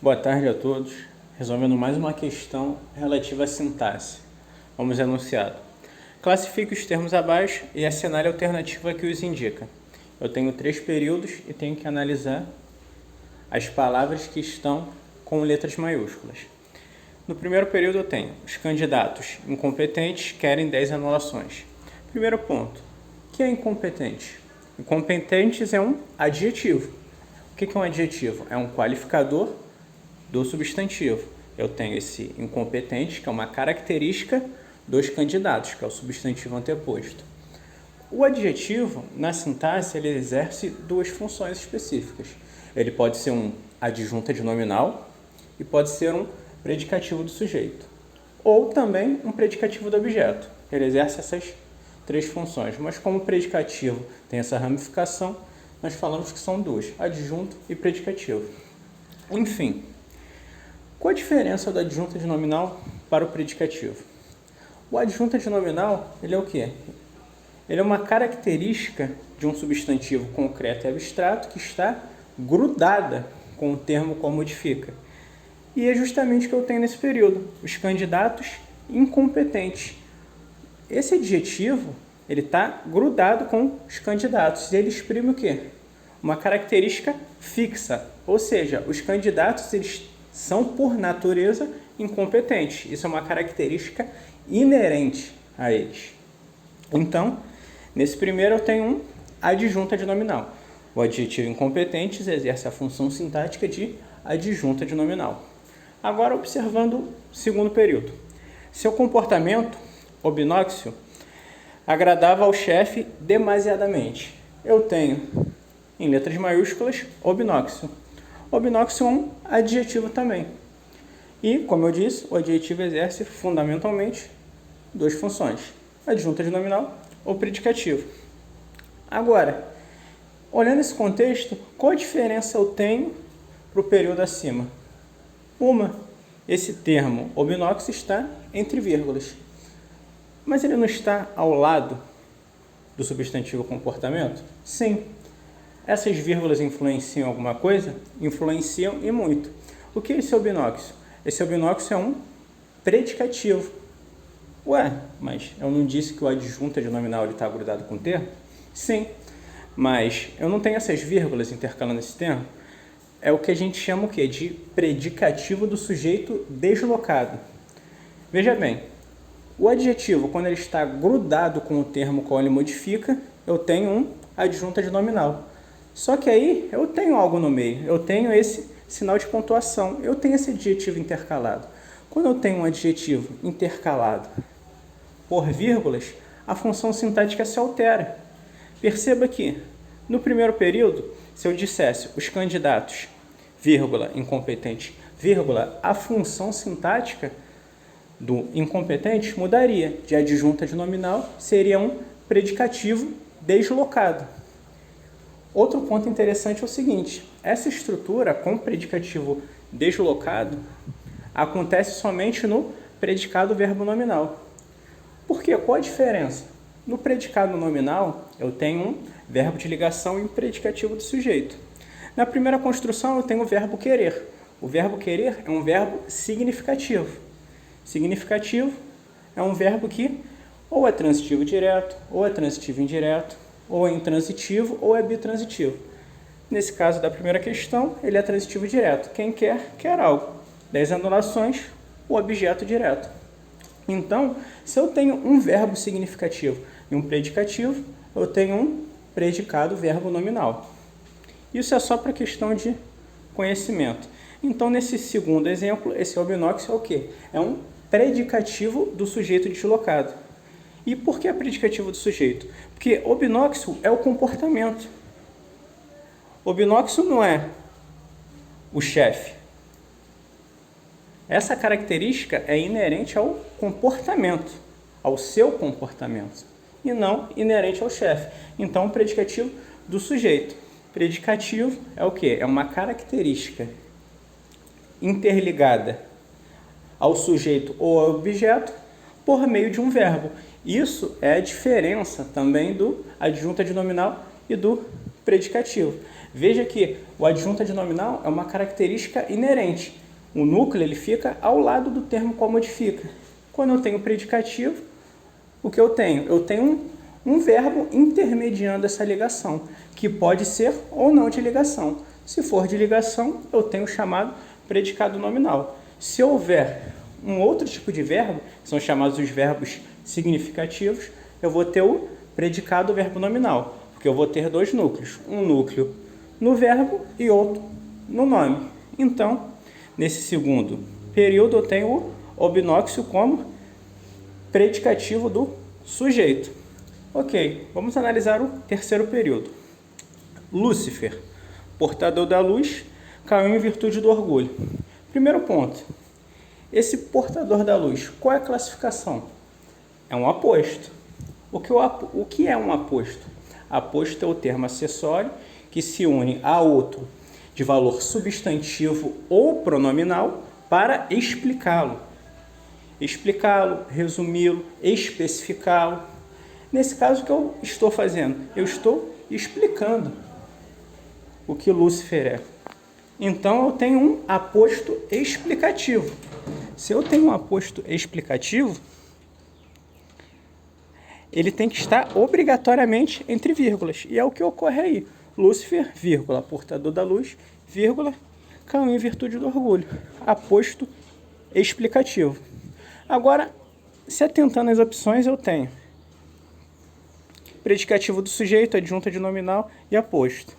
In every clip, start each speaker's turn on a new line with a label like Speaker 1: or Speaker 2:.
Speaker 1: Boa tarde a todos. Resolvendo mais uma questão relativa à sintaxe. Vamos enunciado. Classifique os termos abaixo e assinale a alternativa que os indica. Eu tenho 3 períodos e tenho que analisar as palavras que estão com letras maiúsculas. No primeiro período eu tenho: os candidatos incompetentes querem 10 anulações. Primeiro ponto: o que é incompetente? Incompetentes é um adjetivo. O que é um adjetivo? É um qualificador do substantivo. Eu tenho esse incompetente, que é uma característica dos candidatos, que é o substantivo anteposto. O adjetivo, na sintaxe, ele exerce 2 funções específicas. Ele pode ser um adjunta de nominal e pode ser um predicativo do sujeito, ou também um predicativo do objeto. Ele exerce essas 3 funções, mas como o predicativo tem essa ramificação, nós falamos que são 2, adjunto e predicativo. Enfim, qual a diferença do adjunta de nominal para o predicativo? O adjunta de nominal, ele é o quê? Ele é uma característica de um substantivo concreto e abstrato que está grudada com o termo qual modifica. E é justamente o que eu tenho nesse período, os candidatos incompetentes. Esse adjetivo, ele está grudado com os candidatos e ele exprime o quê? Uma característica fixa, ou seja, os candidatos eles são, por natureza, incompetentes. Isso é uma característica inerente a eles. Então, nesse primeiro eu tenho um adjunta de nominal. O adjetivo incompetentes exerce a função sintática de adjunta de nominal. Agora, observando o segundo período. Seu comportamento, obnóxio, agradava ao chefe demasiadamente. Eu tenho, em letras maiúsculas, obnóxio. Obnóxio é um adjetivo também. E, como eu disse, o adjetivo exerce fundamentalmente 2 funções: adjunta de nominal ou predicativo. Agora, olhando esse contexto, qual a diferença eu tenho para o período acima? Esse termo obnóxio está entre vírgulas. Mas ele não está ao lado do substantivo comportamento? Sim. Essas vírgulas influenciam alguma coisa? Influenciam e muito. O que é esse obnóxio? Esse obnóxio é um predicativo. Ué, mas eu não disse que o adjunta de nominal está grudado com o termo? Sim, mas eu não tenho essas vírgulas intercalando esse termo? É o que a gente chama o quê? De predicativo do sujeito deslocado. Veja bem, o adjetivo, quando ele está grudado com o termo qual ele modifica, eu tenho um adjunta de nominal. Só que aí eu tenho algo no meio, eu tenho esse sinal de pontuação, eu tenho esse adjetivo intercalado. Quando eu tenho um adjetivo intercalado por vírgulas, a função sintática se altera. Perceba que, no primeiro período, se eu dissesse os candidatos, vírgula, incompetente, vírgula, a função sintática do incompetente mudaria. De adjunta de nominal, seria um predicativo deslocado. Outro ponto interessante é o seguinte: essa estrutura com predicativo deslocado acontece somente no predicado verbo nominal. Por quê? Qual a diferença? No predicado nominal, eu tenho um verbo de ligação e um predicativo do sujeito. Na primeira construção, eu tenho o verbo querer. O verbo querer é um verbo significativo. Significativo é um verbo que ou é transitivo direto, ou é transitivo indireto, ou é intransitivo, ou é bitransitivo. Nesse caso da primeira questão, ele é transitivo direto. Quem quer, quer algo. 10 anulações, o objeto direto. Então, se eu tenho um verbo significativo e um predicativo, eu tenho um predicado verbo nominal. Isso é só para questão de conhecimento. Então, nesse segundo exemplo, esse obnóxio é o quê? É um predicativo do sujeito deslocado. E por que é predicativo do sujeito? Porque obnóxio é o comportamento. Obnóxio não é o chefe. Essa característica é inerente ao comportamento, ao seu comportamento, e não inerente ao chefe. Então, predicativo do sujeito. Predicativo é o quê? É uma característica interligada ao sujeito ou ao objeto por meio de um verbo. Isso é a diferença também do adjunta de nominal e do predicativo. Veja que o adjunto adnominal é uma característica inerente. O núcleo ele fica ao lado do termo qual modifica. Quando eu tenho predicativo, o que eu tenho? Eu tenho um verbo intermediando essa ligação, que pode ser ou não de ligação. Se for de ligação, eu tenho o chamado predicado nominal. Se houver um outro tipo de verbo, que são chamados os verbos significativos, eu vou ter o predicado verbo nominal, porque eu vou ter dois núcleos, um núcleo no verbo e outro no nome. Então, nesse segundo período, eu tenho o obnóxio como predicativo do sujeito. Ok, vamos analisar o terceiro período. Lúcifer, portador da luz, caiu em virtude do orgulho. Primeiro ponto, esse portador da luz, qual é a classificação? É um aposto. O que é um aposto? Aposto é o termo acessório que se une a outro de valor substantivo ou pronominal para explicá-lo. Explicá-lo, resumi-lo, especificá-lo. Nesse caso, o que eu estou fazendo? Eu estou explicando o que Lúcifer é. Então, eu tenho um aposto explicativo. Se eu tenho um aposto explicativo, ele tem que estar obrigatoriamente entre vírgulas. E é o que ocorre aí. Lúcifer, vírgula, portador da luz, vírgula, caiu em virtude do orgulho. Aposto explicativo. Agora, se atentando às opções, eu tenho predicativo do sujeito, adjunta de nominal e aposto.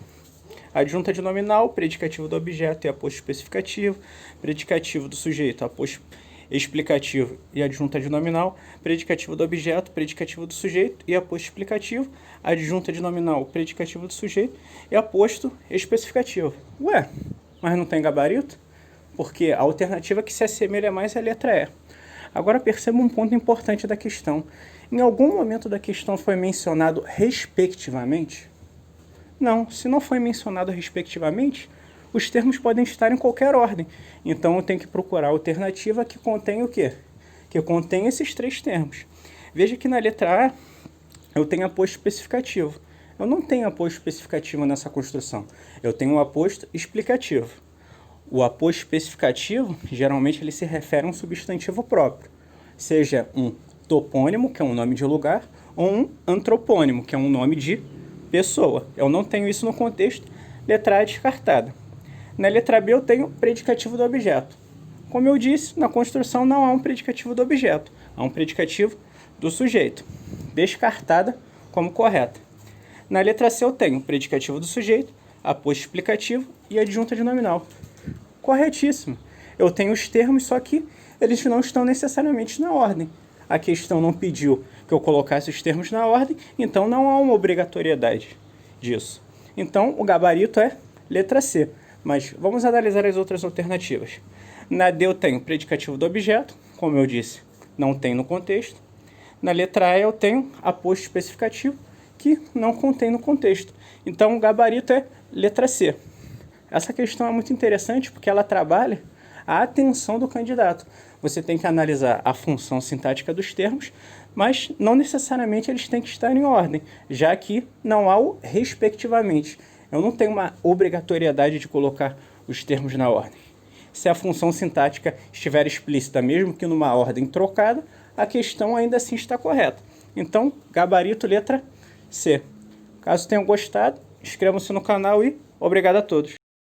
Speaker 1: Adjunta de nominal, predicativo do objeto e aposto especificativo. Predicativo do sujeito, aposto explicativo e adjunta de nominal. Predicativo do objeto, predicativo do sujeito e aposto explicativo. Adjunta de nominal, predicativo do sujeito e aposto especificativo. Ué, mas não tem gabarito? Porque a alternativa que se assemelha mais é a letra E. Agora perceba um ponto importante da questão. Em algum momento da questão foi mencionado respectivamente? Não, se não foi mencionado respectivamente, os termos podem estar em qualquer ordem. Então eu tenho que procurar a alternativa que contém o quê? Que contém esses três termos. Veja que na letra A eu tenho aposto especificativo. Eu não tenho aposto especificativo nessa construção. Eu tenho um aposto explicativo. O aposto especificativo, geralmente ele se refere a um substantivo próprio, seja um topônimo, que é um nome de lugar, ou um antropônimo, que é um nome de pessoa. Eu não tenho isso no contexto, letra A é descartada. Na letra B eu tenho predicativo do objeto. Como eu disse, na construção não há um predicativo do objeto, há um predicativo do sujeito, descartada como correta. Na letra C eu tenho predicativo do sujeito, aposto explicativo e adjunta de nominal. Corretíssimo. Eu tenho os termos, só que eles não estão necessariamente na ordem. A questão não pediu que eu colocasse os termos na ordem, então não há uma obrigatoriedade disso. Então, o gabarito é letra C. Mas vamos analisar as outras alternativas. Na D eu tenho predicativo do objeto, como eu disse, não tem no contexto. Na letra E eu tenho aposto especificativo, que não contém no contexto. Então, o gabarito é letra C. Essa questão é muito interessante porque ela trabalha a atenção do candidato. Você tem que analisar a função sintática dos termos, mas não necessariamente eles têm que estar em ordem, já que não há o respectivamente. Eu não tenho uma obrigatoriedade de colocar os termos na ordem. Se a função sintática estiver explícita, mesmo que numa ordem trocada, a questão ainda assim está correta. Então, gabarito letra C. Caso tenham gostado, inscrevam-se no canal e obrigado a todos.